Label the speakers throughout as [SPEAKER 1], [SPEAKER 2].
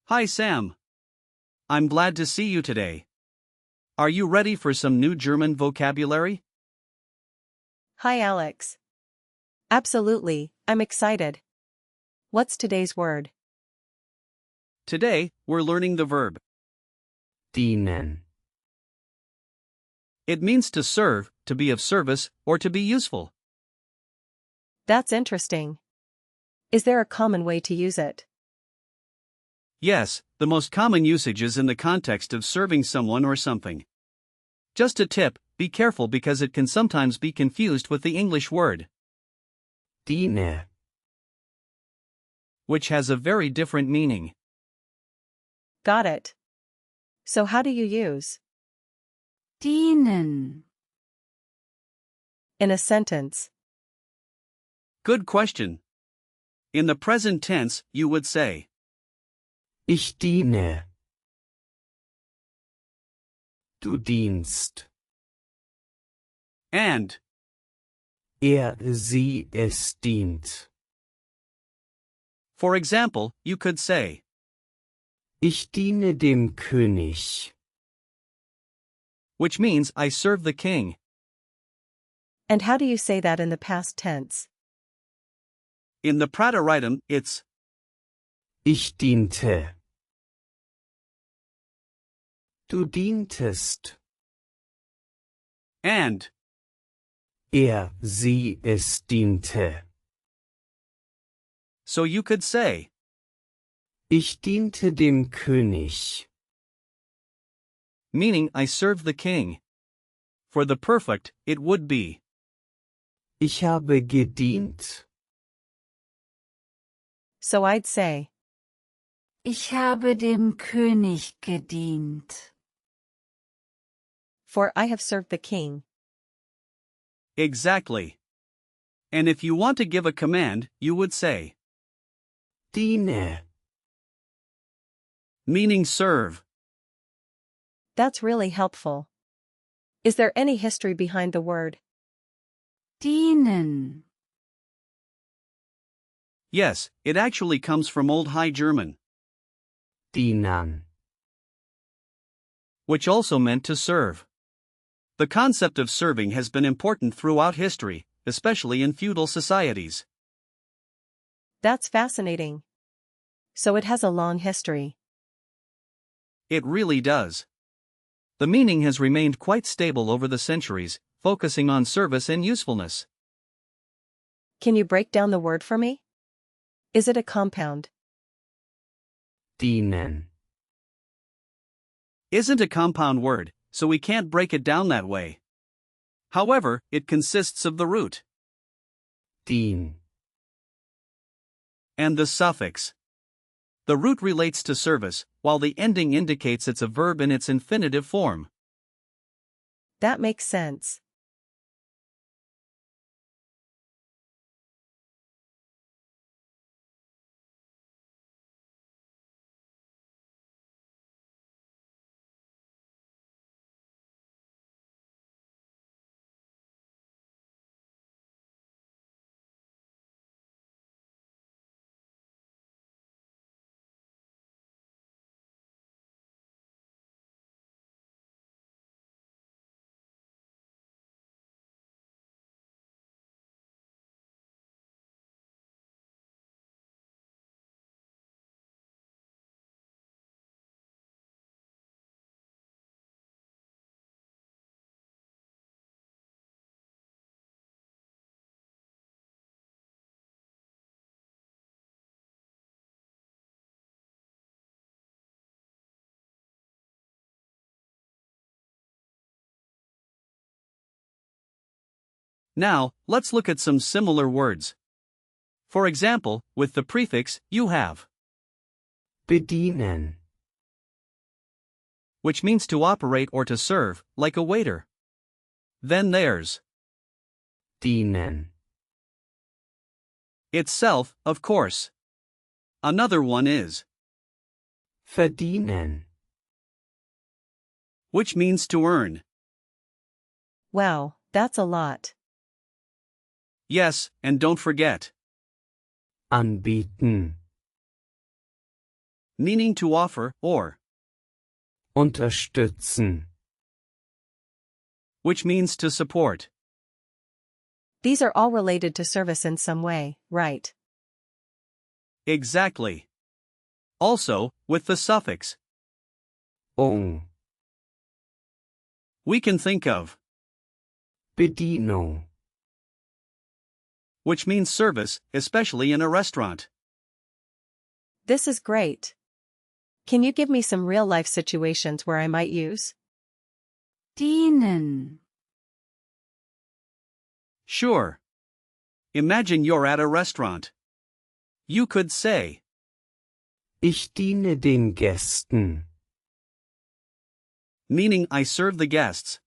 [SPEAKER 1] Hi Sam. I'm glad to see you today. Are you ready for some new German vocabulary?
[SPEAKER 2] Hi Alex. Absolutely, I'm excited. What's today's word?
[SPEAKER 1] Today, we're learning the verb.
[SPEAKER 3] Dienen.
[SPEAKER 1] It means to serve, to be of service, or to be useful.
[SPEAKER 2] That's interesting. Is there a common way to use it?
[SPEAKER 1] Yes, the most common usage is in the context of serving someone or something. Just a tip, be careful because it can sometimes be confused with the English word,
[SPEAKER 3] Diene.
[SPEAKER 1] which has a very different meaning.
[SPEAKER 2] Got it. So how do you use
[SPEAKER 4] dienen,
[SPEAKER 2] in a sentence?
[SPEAKER 1] Good question. In the present tense, you would say,
[SPEAKER 3] Ich diene. Du dienst.
[SPEAKER 1] and,
[SPEAKER 3] Sie, es dient.
[SPEAKER 1] for example, you could say,
[SPEAKER 3] Ich diene dem König.
[SPEAKER 1] which means I serve the king.
[SPEAKER 2] And how do you say that in the past tense?
[SPEAKER 1] In the Prateritem, it's,
[SPEAKER 3] Ich diente. Du dientest.
[SPEAKER 1] and,
[SPEAKER 3] Sie, es diente.
[SPEAKER 1] so you could say,
[SPEAKER 3] Ich diente dem König.
[SPEAKER 1] meaning I serve the king. For the perfect, it would be,
[SPEAKER 3] Ich habe gedient.
[SPEAKER 2] So I'd say,
[SPEAKER 4] ich habe dem König gedient.
[SPEAKER 2] for I have served the king.
[SPEAKER 1] exactly. And if you want to give a command, you would say,
[SPEAKER 3] Diene.
[SPEAKER 1] meaning serve.
[SPEAKER 2] That's really helpful. Is there any history behind the word?
[SPEAKER 4] Dienen,
[SPEAKER 1] Yes, it actually comes from Old High German,
[SPEAKER 3] Dienen.
[SPEAKER 1] which also meant to serve. The concept of serving has been important throughout history, especially in feudal societies.
[SPEAKER 2] That's fascinating. So it has a long history.
[SPEAKER 1] It really does. The meaning has remained quite stable over the centuries, focusing on service and usefulness.
[SPEAKER 2] Can you break down the word for me? Is it a compound?
[SPEAKER 3] Dienen.
[SPEAKER 1] Isn't a compound word, so we can't break it down that way. However, it consists of the root
[SPEAKER 3] Dien.
[SPEAKER 1] and the suffix. The root relates to service, while the ending indicates it's a verb in its infinitive form.
[SPEAKER 2] That makes sense.
[SPEAKER 1] Now, let's look at some similar words. For example, with the prefix, you have,
[SPEAKER 3] Bedienen.
[SPEAKER 1] which means to operate or to serve, like a waiter. Then there's
[SPEAKER 3] Dienen.
[SPEAKER 1] itself, of course. Another one is,
[SPEAKER 3] Verdienen.
[SPEAKER 1] which means to earn.
[SPEAKER 2] Wow, that's a lot.
[SPEAKER 1] Yes, and don't forget,
[SPEAKER 3] Anbieten.
[SPEAKER 1] meaning to offer or,
[SPEAKER 3] unterstützen,
[SPEAKER 1] which means to support.
[SPEAKER 2] These are all related to service in some way, right?
[SPEAKER 1] Exactly. Also, with the suffix,
[SPEAKER 3] ung,
[SPEAKER 1] we can think of,
[SPEAKER 3] Bedienung,
[SPEAKER 1] which means service, especially in a restaurant.
[SPEAKER 2] This is great. Can you give me some real-life situations where I might use
[SPEAKER 4] dienen,
[SPEAKER 1] Sure. Imagine you're at a restaurant. You could say,
[SPEAKER 3] ich diene den Gästen,
[SPEAKER 1] meaning I serve the guests.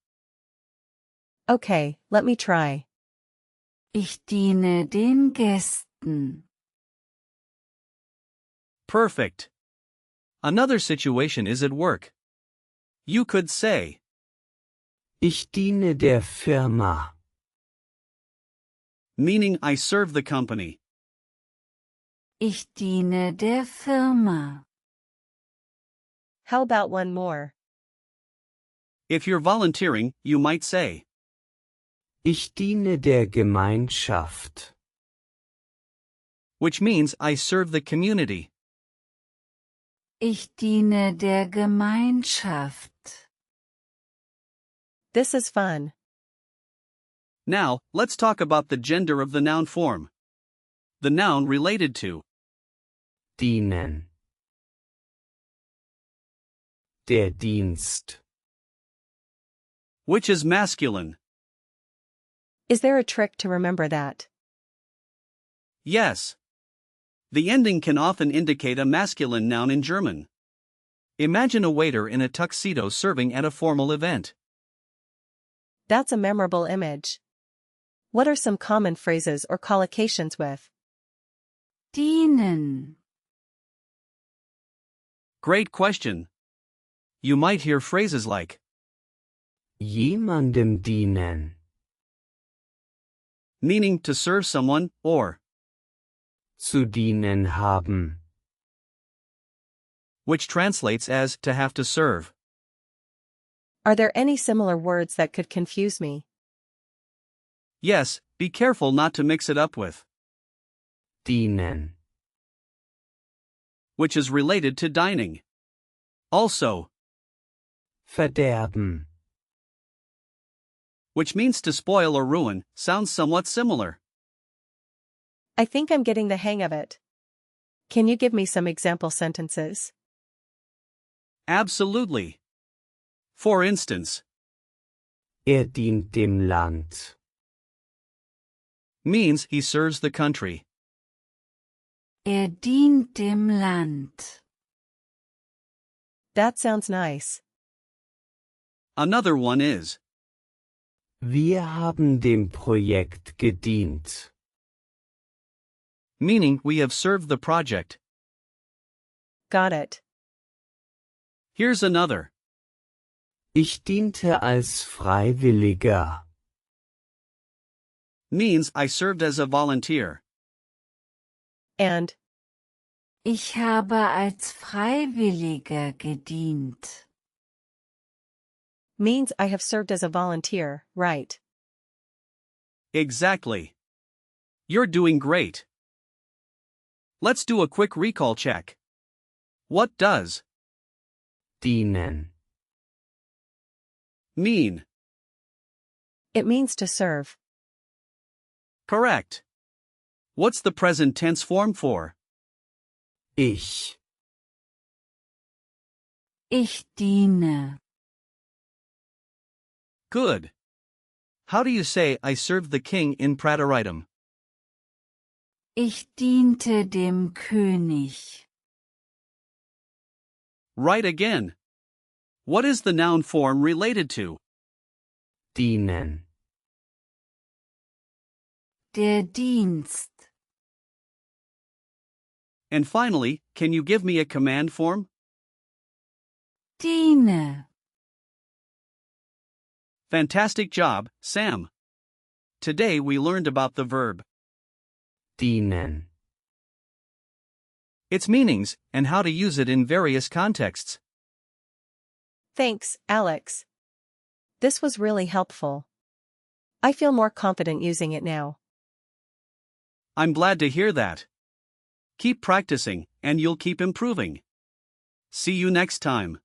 [SPEAKER 2] Okay, let me try.
[SPEAKER 4] ich diene den Gästen.
[SPEAKER 1] Perfect. Another situation is at work. You could say,
[SPEAKER 3] ich diene der Firma,
[SPEAKER 1] meaning I serve the company.
[SPEAKER 4] Ich diene der Firma.
[SPEAKER 2] How about one more?
[SPEAKER 1] If you're volunteering, you might say,
[SPEAKER 3] ich diene der Gemeinschaft,
[SPEAKER 1] which means I serve the community.
[SPEAKER 4] Ich diene der Gemeinschaft.
[SPEAKER 2] This is fun.
[SPEAKER 1] Now, let's talk about the gender of the noun form. The noun related to,
[SPEAKER 3] dienen, der Dienst,
[SPEAKER 1] which is masculine.
[SPEAKER 2] Is there a trick to remember that?
[SPEAKER 1] Yes. The ending can often indicate a masculine noun in German. Imagine a waiter in a tuxedo serving at a formal event.
[SPEAKER 2] That's a memorable image. What are some common phrases or collocations with
[SPEAKER 4] Dienen,
[SPEAKER 1] Great question. You might hear phrases like,
[SPEAKER 3] jemandem dienen,
[SPEAKER 1] meaning to serve someone, or,
[SPEAKER 3] zu dienen haben,
[SPEAKER 1] which translates as to have to serve.
[SPEAKER 2] Are there any similar words that could confuse me?
[SPEAKER 1] Yes, be careful not to mix it up with,
[SPEAKER 3] dienen,
[SPEAKER 1] which is related to dining. Also,
[SPEAKER 3] verderben,
[SPEAKER 1] which means to spoil or ruin, sounds somewhat similar.
[SPEAKER 2] I think I'm getting the hang of it. Can you give me some example sentences?
[SPEAKER 1] Absolutely. For instance,
[SPEAKER 3] dient dem Land,
[SPEAKER 1] means he serves the country.
[SPEAKER 4] dient dem Land.
[SPEAKER 2] That sounds nice.
[SPEAKER 1] Another one is,
[SPEAKER 3] wir haben dem Projekt gedient,
[SPEAKER 1] meaning we have served the project.
[SPEAKER 2] Got it.
[SPEAKER 1] Here's another,
[SPEAKER 3] ich diente als Freiwilliger,
[SPEAKER 1] means I served as a volunteer.
[SPEAKER 2] And
[SPEAKER 4] Ich habe als Freiwilliger gedient.
[SPEAKER 2] means I have served as a volunteer, right?
[SPEAKER 1] Exactly. You're doing great. Let's do a quick recall check. What does
[SPEAKER 3] dienen,
[SPEAKER 1] mean?
[SPEAKER 2] It means to serve.
[SPEAKER 1] Correct. What's the present tense form for?
[SPEAKER 3] ich,
[SPEAKER 4] Ich diene.
[SPEAKER 1] Good. How do you say I served the king in praetoritum?
[SPEAKER 4] Ich diente dem König.
[SPEAKER 1] Right again. What is the noun form related to?
[SPEAKER 3] dienen,
[SPEAKER 4] Der Dienst.
[SPEAKER 1] And finally, can you give me a command form?
[SPEAKER 4] Diene.
[SPEAKER 1] Fantastic job, Sam. Today we learned about the verb
[SPEAKER 3] dienen.
[SPEAKER 1] its meanings, and how to use it in various contexts.
[SPEAKER 2] Thanks, Alex. This was really helpful. I feel more confident using it now.
[SPEAKER 1] I'm glad to hear that. Keep practicing, and you'll keep improving. See you next time.